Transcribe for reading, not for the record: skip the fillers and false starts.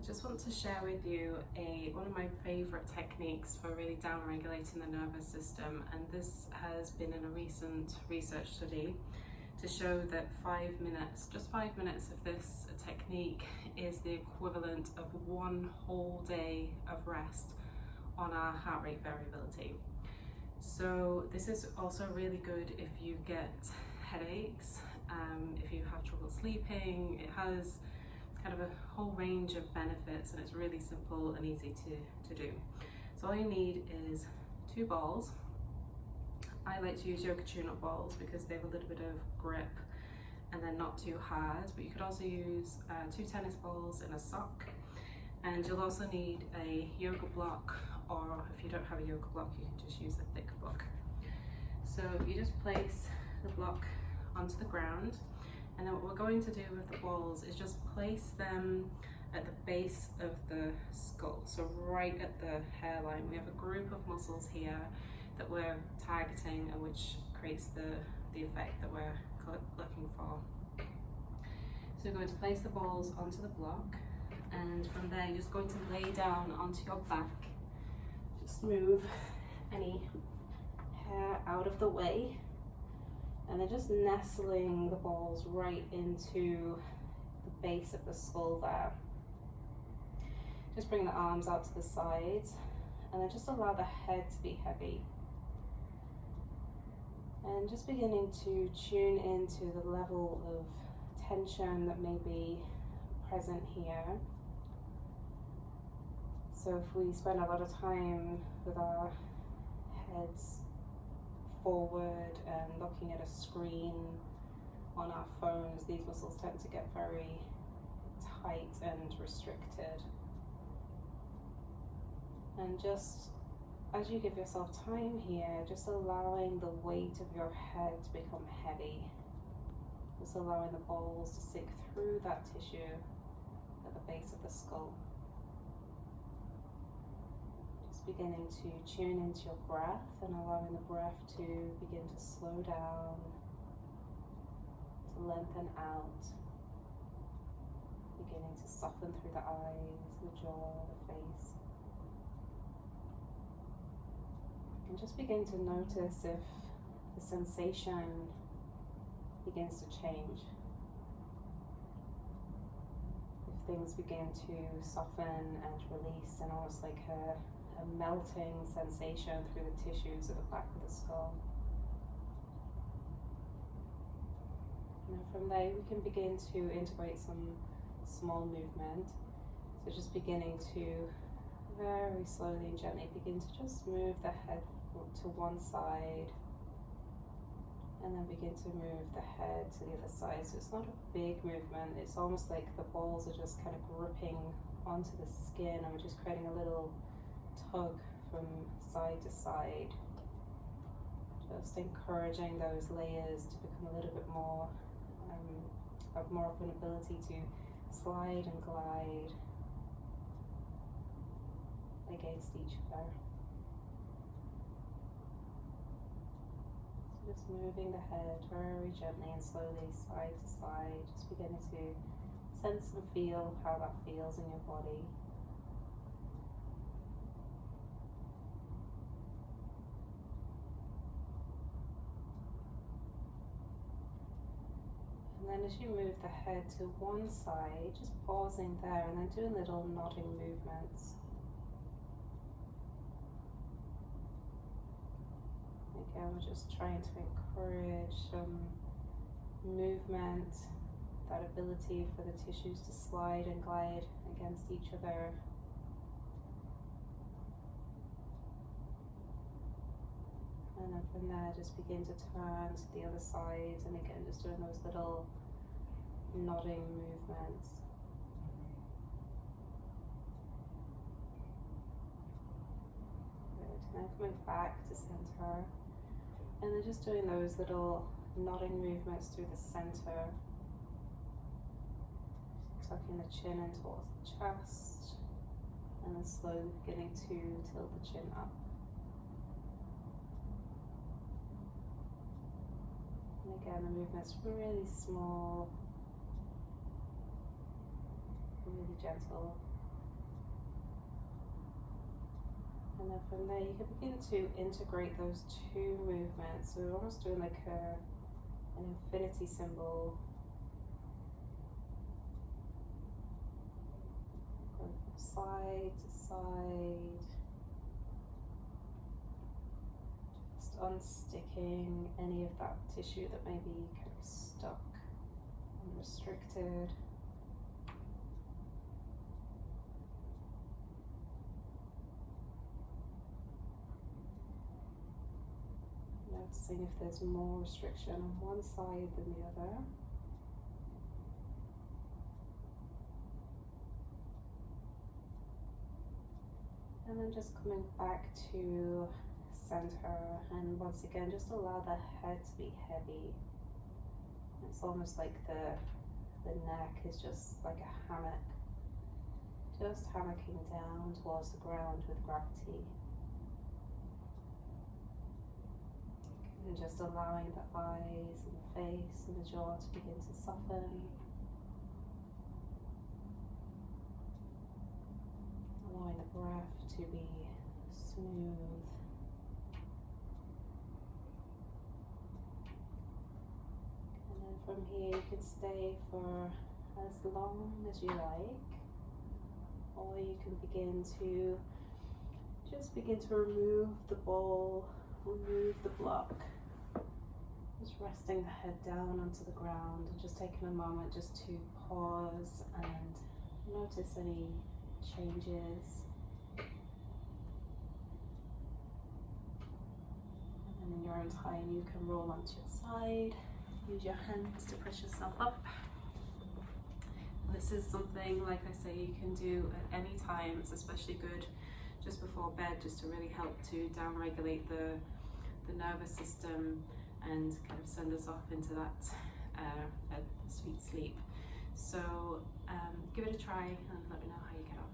I just want to share with you one of my favourite techniques for really down-regulating the nervous system, and this has been in a recent research study to show that 5 minutes, just 5 minutes of this technique is the equivalent of one whole day of rest on our heart rate variability. So this is also really good if you get headaches, if you have trouble sleeping. It has kind of a whole range of benefits, and it's really simple and easy to do. So all you need is 2 balls. I like to use yoga tune-up balls because they have a little bit of grip and they're not too hard, but you could also use 2 tennis balls in a sock, and you'll also need a yoga block, or if you don't have a yoga block you can just use a thick block. So you just place the block onto the ground, and then what we're going to do with the balls is just place them at the base of the skull, so right at the hairline. We have a group of muscles here that we're targeting and which creates the effect that we're looking for. So you're going to place the balls onto the block, and from there you're just going to lay down onto your back. Just move any hair out of the way, and then just nestling the balls right into the base of the skull there. Just bring the arms out to the sides, and then just allow the head to be heavy. And just beginning to tune into the level of tension that may be present here. So if we spend a lot of time with our heads forward and looking at a screen on our phones, these muscles tend to get very tight and restricted. And just as you give yourself time here, just allowing the weight of your head to become heavy. Just allowing the balls to sink through that tissue at the base of the skull. Just beginning to tune into your breath and allowing the breath to begin to slow down, to lengthen out, beginning to soften through the eyes, the jaw, the face. And just begin to notice if the sensation begins to change. If things begin to soften and release, and almost like a melting sensation through the tissues at the back of the skull. And then from there we can begin to integrate some small movement. So just beginning to very slowly and gently begin to just move the head to one side, and then begin to move the head to the other side. So it's not a big movement, it's almost like the balls are just kind of gripping onto the skin, and we're just creating a little tug from side to side, just encouraging those layers to become a little bit more have more of an ability to slide and glide against each other. So just moving the head very gently and slowly side to side, just beginning to sense and feel how that feels in your body. And then as you move the head to one side, just pausing there and then doing little nodding movements. Again, we're just trying to encourage some movement, that ability for the tissues to slide and glide against each other. And then from there, just begin to turn to the other side, and again, just doing those little nodding movements. Good. Now coming back to center, and then just doing those little nodding movements through the center, tucking the chin in towards the chest, and then slowly beginning to tilt the chin up. And again, the movement's really small, really gentle. And then from there you can begin to integrate those two movements. So we're almost doing like an infinity symbol. Going from side to side. Just unsticking any of that tissue that may be kind of stuck and restricted. Noticing if there's more restriction on one side than the other. And then just coming back to center, and once again just allow the head to be heavy. It's almost like the neck is just like a hammock, just hammocking down towards the ground with gravity. And just allowing the eyes and the face and the jaw to begin to soften. Allowing the breath to be smooth. And then from here you can stay for as long as you like, or you can begin to remove the bowl, remove the block. Just resting the head down onto the ground and just taking a moment just to pause and notice any changes. And then in your own time you can roll onto your side, use your hands to push yourself up. This is something, like I say, you can do at any time. It's especially good just before bed, just to really help to down-regulate the nervous system and kind of send us off into that sweet sleep. So give it a try and let me know how you get on.